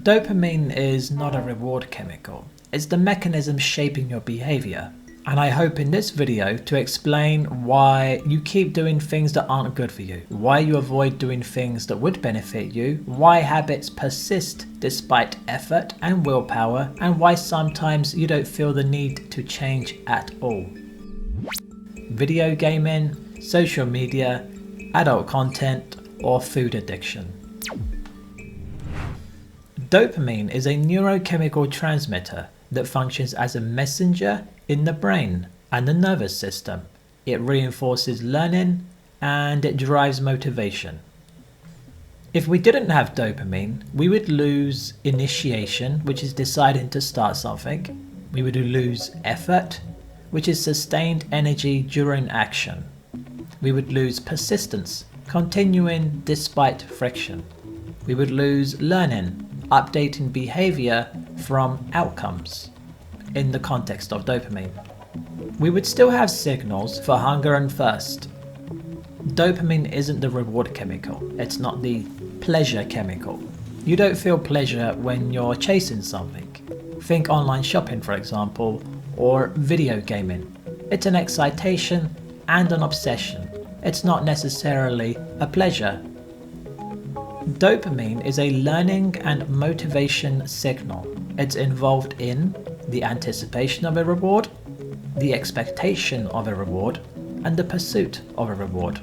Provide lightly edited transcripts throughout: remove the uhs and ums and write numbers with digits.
Dopamine is not a reward chemical. It's the mechanism shaping your behaviour. And I hope in this video to explain why you keep doing things that aren't good for you, why you avoid doing things that would benefit you, why habits persist despite effort and willpower, and why sometimes you don't feel the need to change at all. Video gaming, social media, adult content, or food addiction. Dopamine is a neurochemical transmitter that functions as a messenger in the brain and the nervous system. It reinforces learning and it drives motivation. If we didn't have dopamine, we would lose initiation, which is deciding to start something. We would lose effort, which is sustained energy during action. We would lose persistence, continuing despite friction. We would lose learning, updating behaviour from outcomes in the context of dopamine. We would still have signals for hunger and thirst. Dopamine isn't the reward chemical, it's not the pleasure chemical. You don't feel pleasure when you're chasing something. Think online shopping, for example, or video gaming. It's an excitation and an obsession. It's not necessarily a pleasure. Dopamine is a learning and motivation signal. It's involved in the anticipation of a reward, the expectation of a reward, and the pursuit of a reward.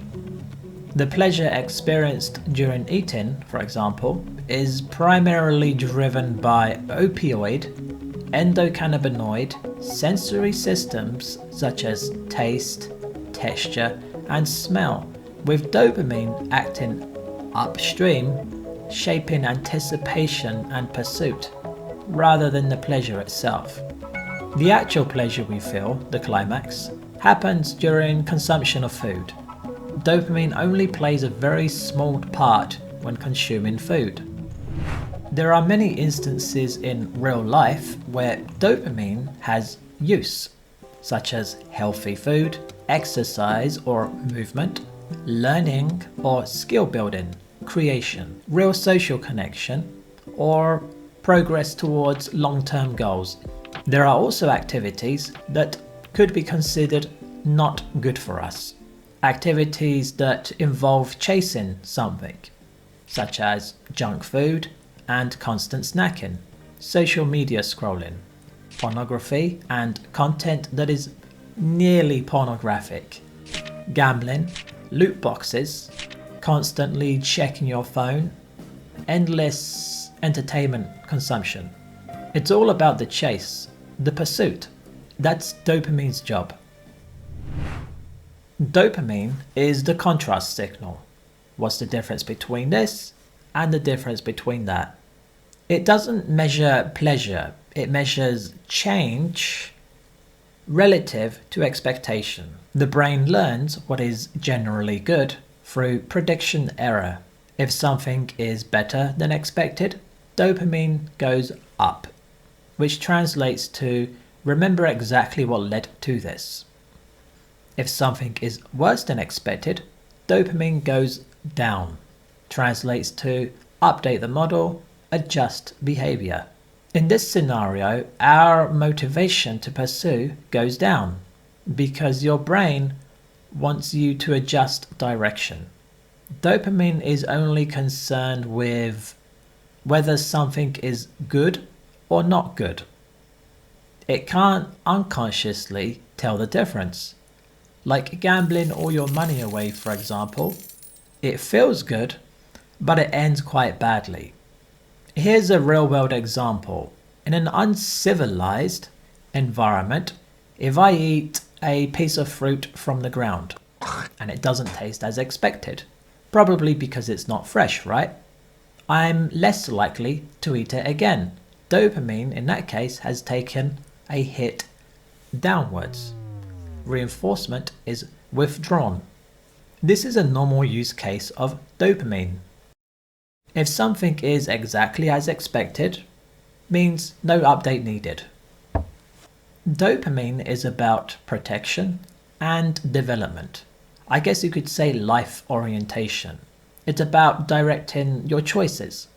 The pleasure experienced during eating, for example, is primarily driven by opioid, endocannabinoid, sensory systems such as taste, texture, and smell, with dopamine acting upstream, shaping anticipation and pursuit, rather than the pleasure itself. The actual pleasure we feel, the climax, happens during consumption of food. Dopamine only plays a very small part when consuming food. There are many instances in real life where dopamine has use, such as healthy food, exercise or movement, learning or skill building, creation, real social connection, or progress towards long-term goals. There are also activities that could be considered not good for us. Activities that involve chasing something, such as junk food and constant snacking, social media scrolling, pornography and content that is nearly pornographic, gambling, loot boxes, constantly checking your phone, endless entertainment consumption. It's all about the chase, the pursuit. That's dopamine's job. Dopamine is the contrast signal. What's the difference between this and the difference between that? It doesn't measure pleasure, it measures change relative to expectation. The brain learns what is generally good through prediction error. If something is better than expected, dopamine goes up, which translates to remember exactly what led to this. If something is worse than expected, dopamine goes down, translates to update the model, adjust behavior. In this scenario, our motivation to pursue goes down because your brain wants you to adjust direction. Dopamine is only concerned with whether something is good or not good. It can't unconsciously tell the difference. Like gambling all your money away, for example. It feels good, but it ends quite badly. Here's a real-world example. In an uncivilized environment, if I eat a piece of fruit from the ground and it doesn't taste as expected, probably because it's not fresh, right? I'm less likely to eat it again. Dopamine in that case has taken a hit downwards. Reinforcement is withdrawn. This is a normal use case of dopamine. If something is exactly as expected, means no update needed. Dopamine is about protection and development. I guess you could say life orientation. It's about directing your choices,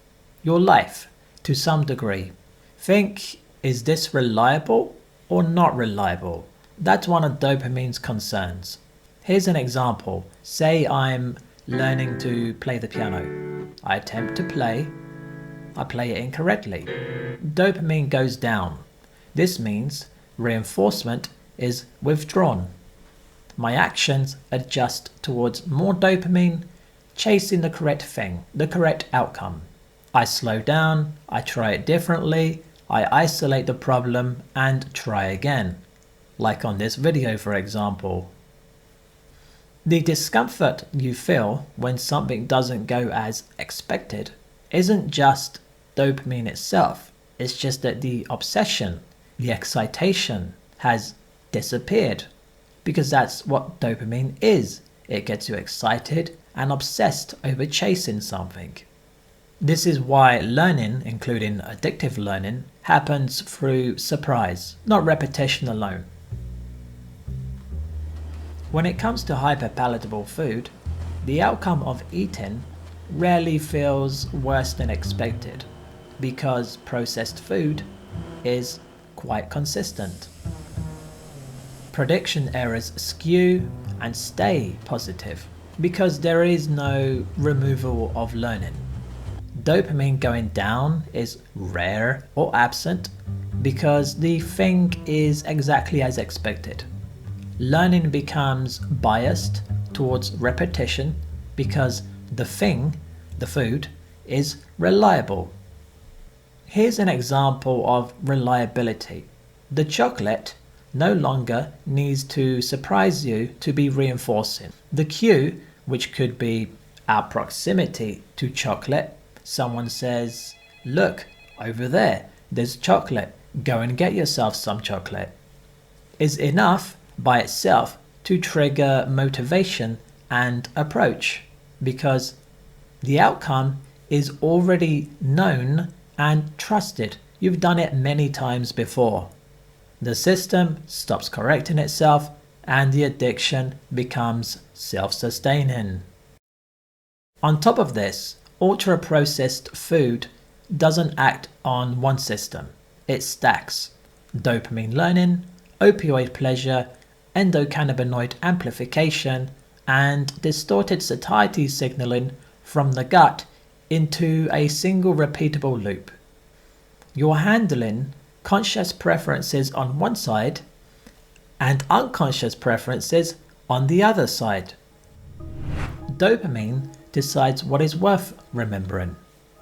your life, to some degree. Think, is this reliable or not reliable? That's one of dopamine's concerns. Here's an example. Say I'm learning to play the piano. I attempt to play. I play it incorrectly. Dopamine goes down. This means reinforcement is withdrawn. My actions adjust towards more dopamine, chasing the correct thing, the correct outcome. I slow down, I try it differently, I isolate the problem and try again. Like on this video, for example. The discomfort you feel when something doesn't go as expected isn't just dopamine itself. It's just that the obsession, the excitation has disappeared. Because that's what dopamine is. It gets you excited and obsessed over chasing something. This is why learning, including addictive learning, happens through surprise, not repetition alone. When it comes to hyperpalatable food, the outcome of eating rarely feels worse than expected because processed food is quite consistent. Prediction errors skew and stay positive because there is no removal of learning. Dopamine going down is rare or absent because the thing is exactly as expected. Learning becomes biased towards repetition because the thing, the food, is reliable. Here's an example of reliability. The chocolate no longer needs to surprise you to be reinforcing. The cue, which could be our proximity to chocolate, someone says, "Look, over there, there's chocolate, go and get yourself some chocolate," is enough by itself to trigger motivation and approach because the outcome is already known and trusted. You've done it many times before. The system stops correcting itself and the addiction becomes self-sustaining. On top of this, ultra-processed food doesn't act on one system. It stacks dopamine learning, opioid pleasure, endocannabinoid amplification, and distorted satiety signaling from the gut into a single repeatable loop. You're handling conscious preferences on one side and unconscious preferences on the other side. Dopamine decides what is worth remembering.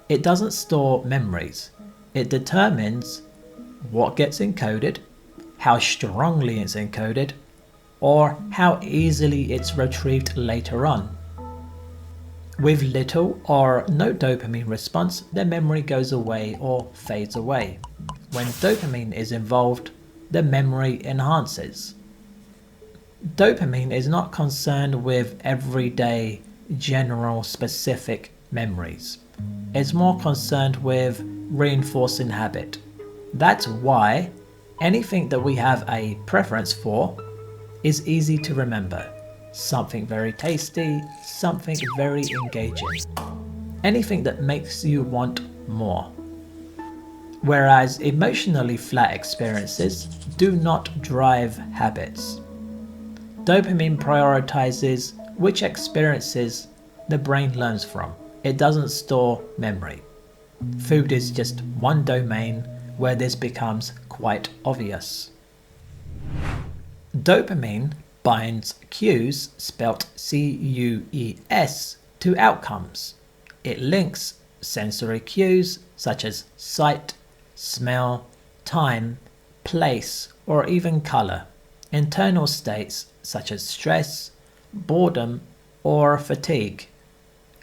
It doesn't store memories. It determines what gets encoded, how strongly it's encoded, or how easily it's retrieved later on. With little or no dopamine response, the memory goes away or fades away. When dopamine is involved, the memory enhances. Dopamine is not concerned with everyday, general, specific memories. It's more concerned with reinforcing habit. That's why anything that we have a preference for is easy to remember. Something very tasty, something very engaging. Anything that makes you want more. Whereas emotionally flat experiences do not drive habits. Dopamine prioritizes which experiences the brain learns from. It doesn't store memory. Food is just one domain where this becomes quite obvious. Dopamine binds cues, spelt C-U-E-S, to outcomes. It links sensory cues such as sight, smell, time, place, or even color, internal states such as stress, boredom, or fatigue,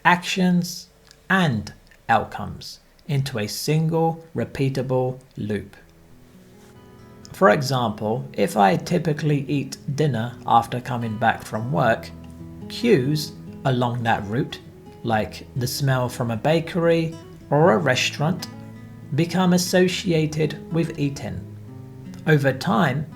actions, and outcomes into a single repeatable loop. For example, if I typically eat dinner after coming back from work, cues along that route, like the smell from a bakery or a restaurant, become associated with eating. Over time,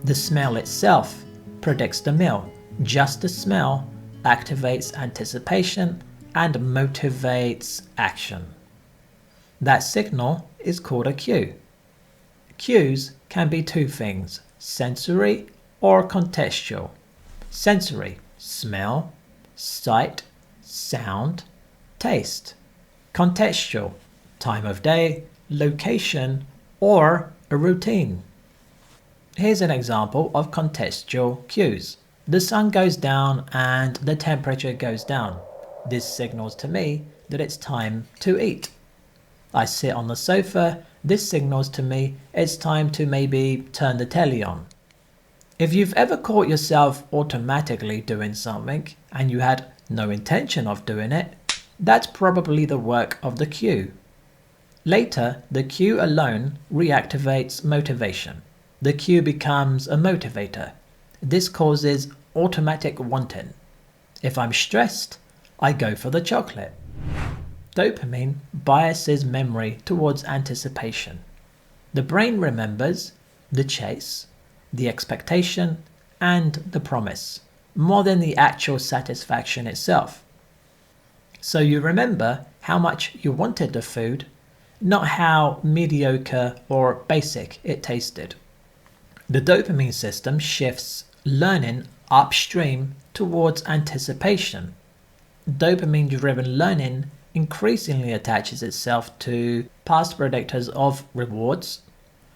the smell itself predicts the meal. Just the smell activates anticipation and motivates action. That signal is called a cue. Cues can be two things, sensory or contextual. Sensory, smell, sight, sound, taste. Contextual, time of day, location, or a routine. Here's an example of contextual cues. The sun goes down and the temperature goes down. This signals to me that it's time to eat. I sit on the sofa. This signals to me it's time to maybe turn the telly on. If you've ever caught yourself automatically doing something and you had no intention of doing it, that's probably the work of the cue. Later, the cue alone reactivates motivation. The cue becomes a motivator. This causes automatic wanting. If I'm stressed, I go for the chocolate. Dopamine biases memory towards anticipation. The brain remembers the chase, the expectation, and the promise, more than the actual satisfaction itself. So you remember how much you wanted the food, not how mediocre or basic it tasted. The dopamine system shifts learning upstream towards anticipation. Dopamine-driven learning increasingly attaches itself to past predictors of rewards,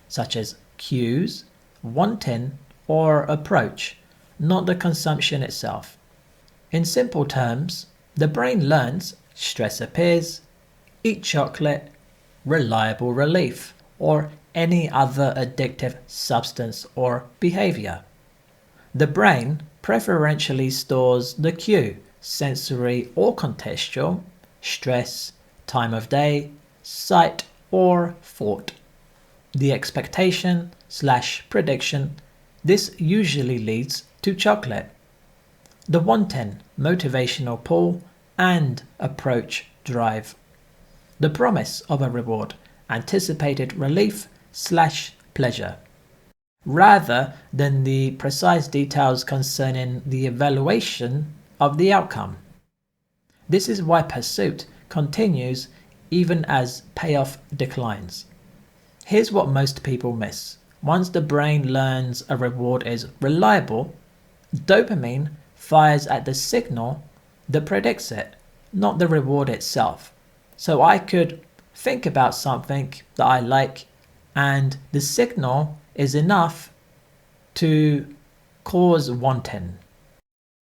such as cues, wanting, or approach, not the consumption itself. In simple terms, the brain learns stress appears, eat chocolate, reliable relief, or any other addictive substance or behavior. The brain preferentially stores the cue, sensory or contextual, stress, time of day, sight, or thought. The expectation/prediction, this usually leads to chocolate. The wanting, motivational pull, and approach drive. The promise of a reward, anticipated relief/pleasure, rather than the precise details concerning the evaluation of the outcome. This is why pursuit continues even as payoff declines. Here's what most people miss. Once the brain learns a reward is reliable, dopamine fires at the signal that predicts it, not the reward itself. So I could think about something that I like, and the signal is enough to cause wanting.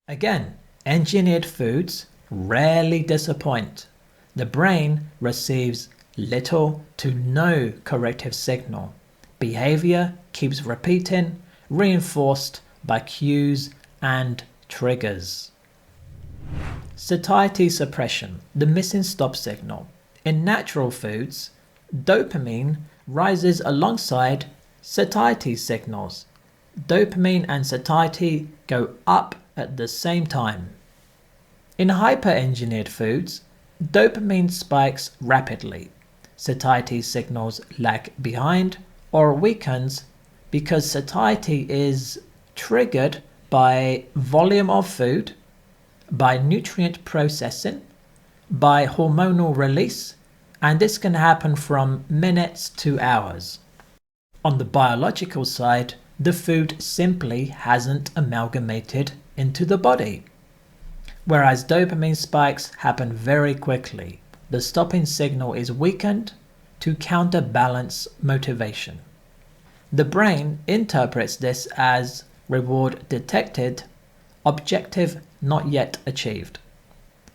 Again, engineered foods rarely disappoint. The brain receives little to no corrective signal. Behavior keeps repeating, reinforced by cues and triggers. Satiety suppression, the missing stop signal. In natural foods, dopamine rises alongside satiety signals. Dopamine and satiety go up at the same time. In hyper-engineered foods, dopamine spikes rapidly. Satiety signals lag behind or weakens because satiety is triggered by volume of food, by nutrient processing, by hormonal release, and this can happen from minutes to hours. On the biological side, the food simply hasn't amalgamated into the body. Whereas dopamine spikes happen very quickly, the stopping signal is weakened to counterbalance motivation. The brain interprets this as reward detected, objective not yet achieved.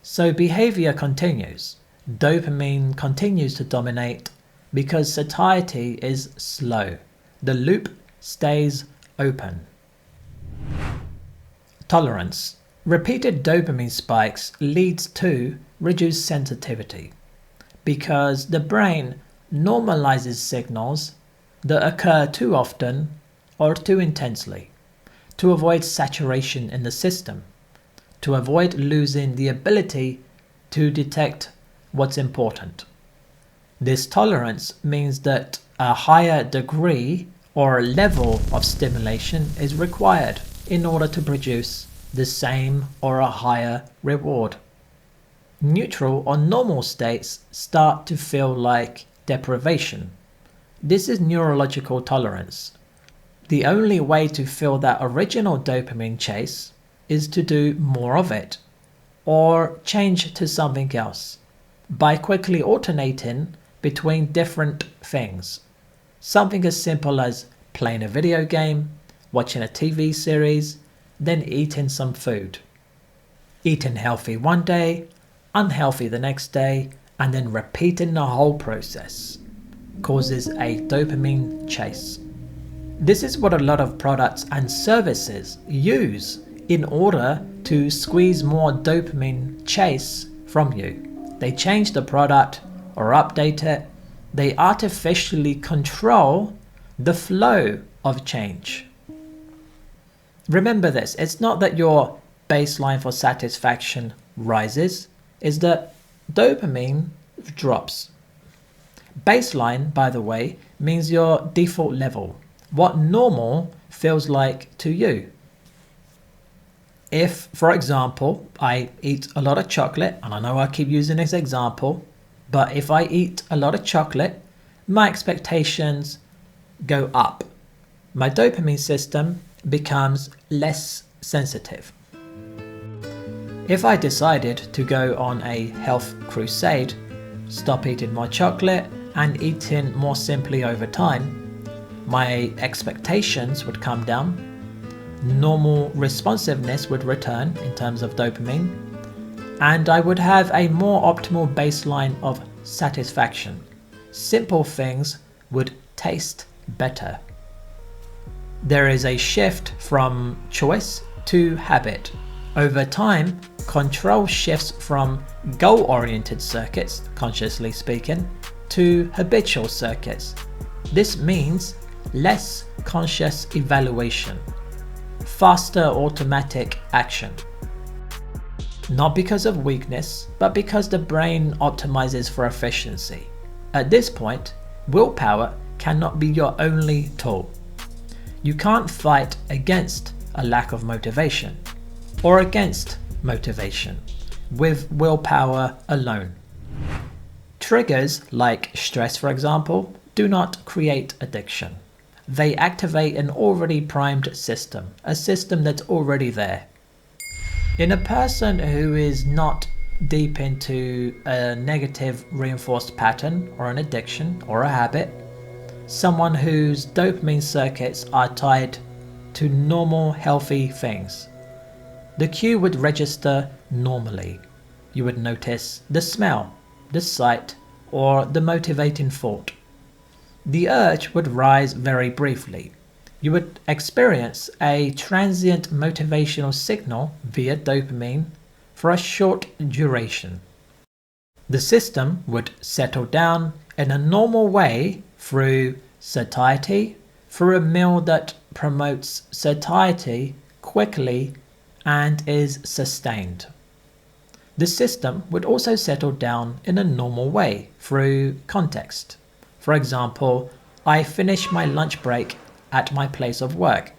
So behavior continues. Dopamine continues to dominate because satiety is slow. The loop stays open. Tolerance. Repeated dopamine spikes leads to reduced sensitivity because the brain normalizes signals that occur too often or too intensely to avoid saturation in the system, to avoid losing the ability to detect what's important. This tolerance means that a higher degree or level of stimulation is required in order to produce the same or a higher reward. Neutral or normal states start to feel like deprivation This is neurological tolerance. The only way to feel that original dopamine chase is to do more of it, or change to something else, by quickly alternating between different things. Something as simple as playing a video game, watching a TV series, then eating some food. Eating healthy one day, unhealthy the next day, and then repeating the whole process causes a dopamine chase. This is what a lot of products and services use in order to squeeze more dopamine chase from you. They change the product or update it. They artificially control the flow of change. Remember this, it's not that your baseline for satisfaction rises, it's that dopamine drops. Baseline, by the way, means your default level, what normal feels like to you. If, for example, I eat a lot of chocolate, and I know I keep using this example, but if I eat a lot of chocolate, my expectations go up. My dopamine system becomes less sensitive. If I decided to go on a health crusade, stop eating my chocolate and eating more simply over time, my expectations would come down, normal responsiveness would return in terms of dopamine, and I would have a more optimal baseline of satisfaction. Simple things would taste better. There is a shift from choice to habit. Over time, control shifts from goal-oriented circuits, consciously speaking, to habitual circuits. This means less conscious evaluation, faster automatic action. Not because of weakness, but because the brain optimizes for efficiency. At this point, willpower cannot be your only tool. You can't fight against a lack of motivation or against motivation with willpower alone. Triggers like stress, for example, do not create addiction. They activate an already primed system, a system that's already there. In a person who is not deep into a negative reinforced pattern or an addiction or a habit, someone whose dopamine circuits are tied to normal healthy things, the cue would register normally. You would notice the smell, the sight, or the motivating thought. The urge would rise very briefly. You would experience a transient motivational signal via dopamine for a short duration. The system would settle down in a normal way through satiety, through a meal that promotes satiety quickly and is sustained. The system would also settle down in a normal way through context. For example, I finish my lunch break at my place of work.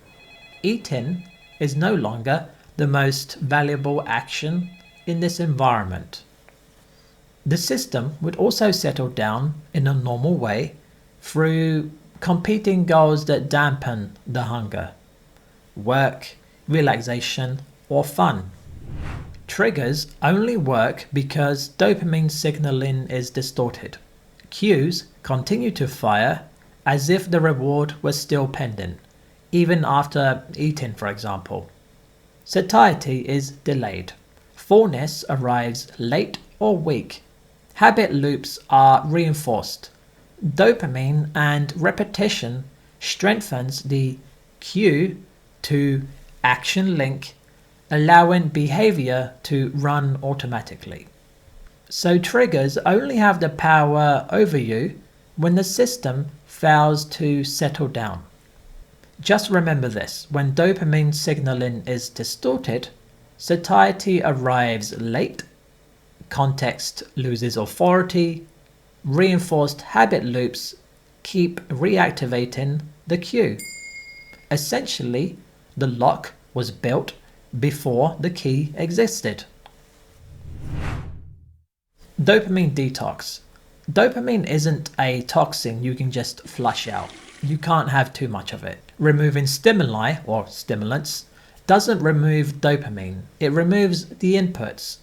Eating is no longer the most valuable action in this environment. The system would also settle down in a normal way through competing goals that dampen the hunger, work, relaxation, or fun. Triggers only work because dopamine signaling is distorted. Cues continue to fire as if the reward was still pending, even after eating, for example. Satiety is delayed. Fullness arrives late or weak. Habit loops are reinforced. Dopamine and repetition strengthens the cue to action link, allowing behavior to run automatically. So triggers only have the power over you when the system fails to settle down. Just remember this, when dopamine signaling is distorted, satiety arrives late, context loses authority, reinforced habit loops keep reactivating the cue. Essentially, the lock was built before the key existed. Dopamine detox. Dopamine isn't a toxin you can just flush out. You can't have too much of it. Removing stimuli or stimulants doesn't remove dopamine, it removes the inputs.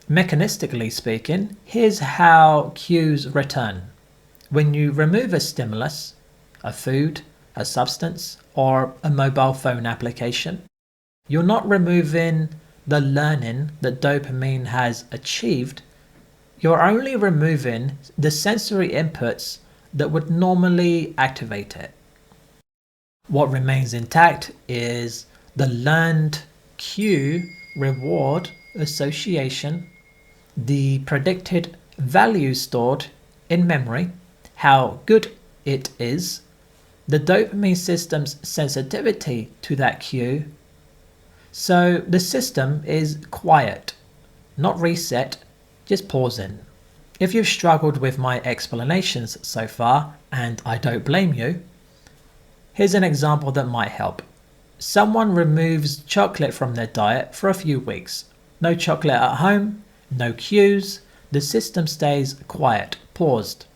Mechanistically speaking, here's how cues return. When you remove a stimulus, a food, a substance, or a mobile phone application, you're not removing the learning that dopamine has achieved, you're only removing the sensory inputs that would normally activate it. What remains intact is the learned cue reward association, the predicted value stored in memory, how good it is, the dopamine system's sensitivity to that cue. So the system is quiet, not reset, just pausing. If you've struggled with my explanations so far, and I don't blame you, here's an example that might help. Someone removes chocolate from their diet for a few weeks. No chocolate at home, no cues, the system stays quiet, paused.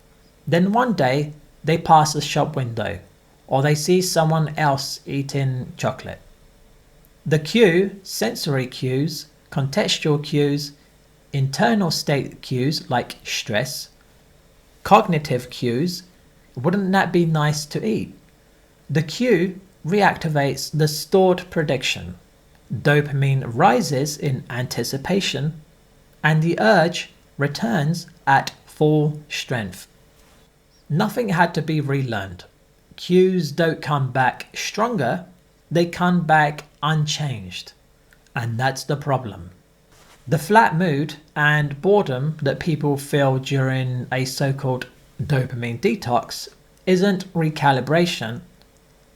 Then one day, they pass a shop window, or they see someone else eating chocolate. The cue, sensory cues, contextual cues, internal state cues like stress, cognitive cues, wouldn't that be nice to eat? The cue reactivates the stored prediction. Dopamine rises in anticipation, and the urge returns at full strength. Nothing had to be relearned. Cues don't come back stronger, they come back unchanged. And that's the problem. The flat mood and boredom that people feel during a so-called dopamine detox isn't recalibration,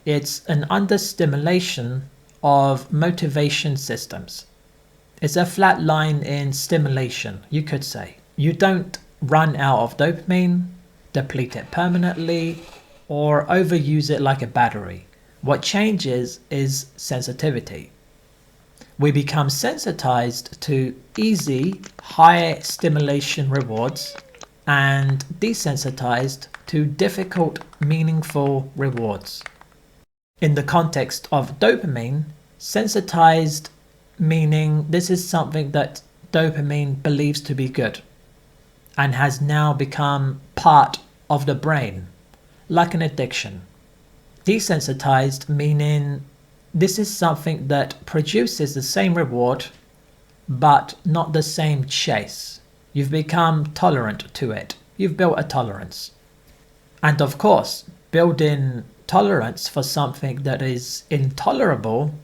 it's an understimulation of motivation systems. It's a flat line in stimulation, you could say. You don't run out of dopamine, deplete it permanently, or overuse it like a battery. What changes is sensitivity. We become sensitized to easy, high stimulation rewards and desensitized to difficult, meaningful rewards. In the context of dopamine, sensitized meaning this is something that dopamine believes to be good and has now become part of the brain, like an addiction. Desensitized meaning this is something that produces the same reward but not the same chase. You've become tolerant to it. You've built a tolerance. And of course, building tolerance for something that is intolerable,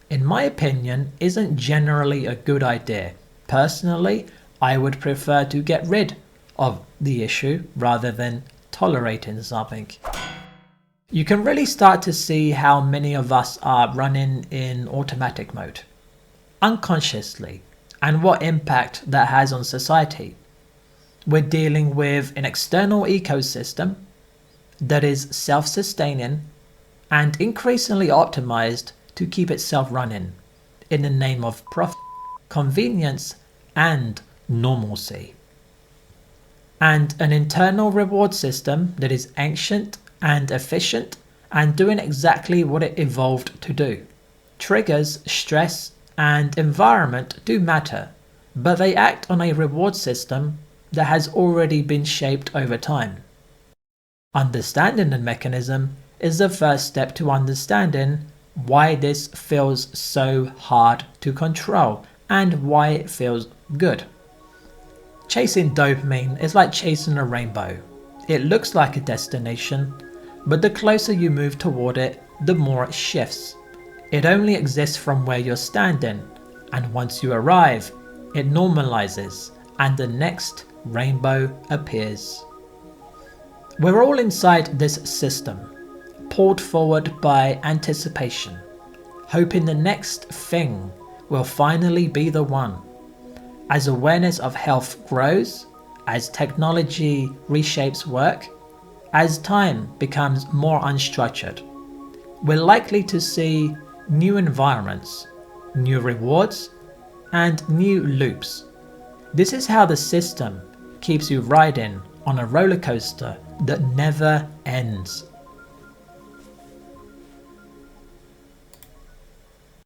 in my opinion, isn't generally a good idea. Personally, I would prefer to get rid of the issue rather than tolerating something. You can really start to see how many of us are running in automatic mode, unconsciously, and what impact that has on society. We're dealing with an external ecosystem that is self-sustaining and increasingly optimized to keep itself running in the name of profit, convenience, and normalcy. And an internal reward system that is ancient and efficient and doing exactly what it evolved to do. Triggers, stress, and environment do matter, but they act on a reward system that has already been shaped over time. Understanding the mechanism is the first step to understanding why this feels so hard to control and why it feels good. Chasing dopamine is like chasing a rainbow. It looks like a destination, but the closer you move toward it, the more it shifts. It only exists from where you're standing, and once you arrive, it normalizes and the next rainbow appears. We're all inside this system, pulled forward by anticipation, hoping the next thing will finally be the one. As awareness of health grows, as technology reshapes work, as time becomes more unstructured, we're likely to see new environments, new rewards, and new loops. This is how the system keeps you riding on a roller coaster that never ends.